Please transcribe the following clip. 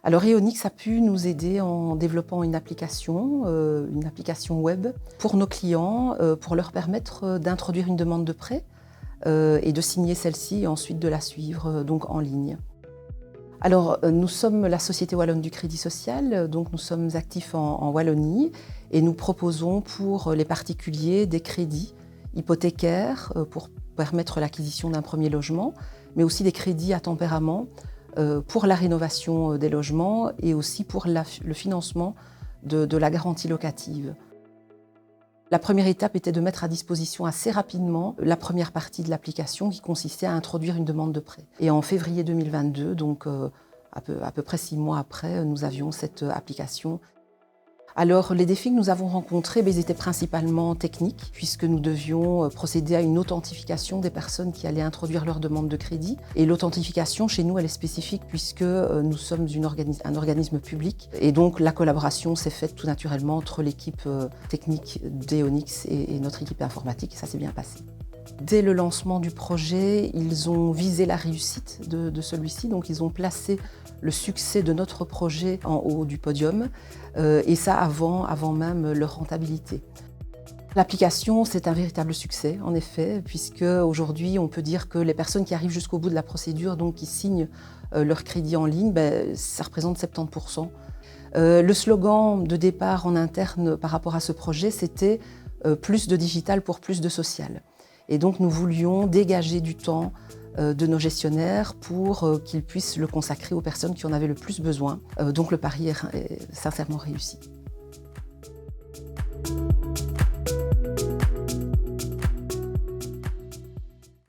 Alors Eonix a pu nous aider en développant une application web pour nos clients, pour leur permettre d'introduire une demande de prêt et de signer celle-ci et ensuite de la suivre donc en ligne. Alors nous sommes la Société Wallonne du Crédit Social, donc nous sommes actifs en Wallonie et nous proposons pour les particuliers des crédits hypothécaires pour permettre l'acquisition d'un premier logement, mais aussi des crédits à tempérament pour la rénovation des logements et aussi pour le financement de la garantie locative. La première étape était de mettre à disposition assez rapidement la première partie de l'application qui consistait à introduire une demande de prêt. Et en février 2022, donc à peu près 6 mois après, nous avions cette application. Alors les défis que nous avons rencontrés, ils étaient principalement techniques puisque nous devions procéder à une authentification des personnes qui allaient introduire leur demande de crédit. Et l'authentification chez nous, elle est spécifique puisque nous sommes un organisme public et donc la collaboration s'est faite tout naturellement entre l'équipe technique d'Eonix et notre équipe informatique et ça s'est bien passé. Dès le lancement du projet, ils ont visé la réussite de celui-ci, donc ils ont placé le succès de notre projet en haut du podium, et ça avant même leur rentabilité. L'application, c'est un véritable succès, en effet, puisque aujourd'hui, on peut dire que les personnes qui arrivent jusqu'au bout de la procédure, donc qui signent leur crédit en ligne, ça représente 70%. Le slogan de départ en interne par rapport à ce projet, c'était « plus de digital pour plus de social ». Et donc nous voulions dégager du temps de nos gestionnaires pour qu'ils puissent le consacrer aux personnes qui en avaient le plus besoin. Donc le pari est sincèrement réussi.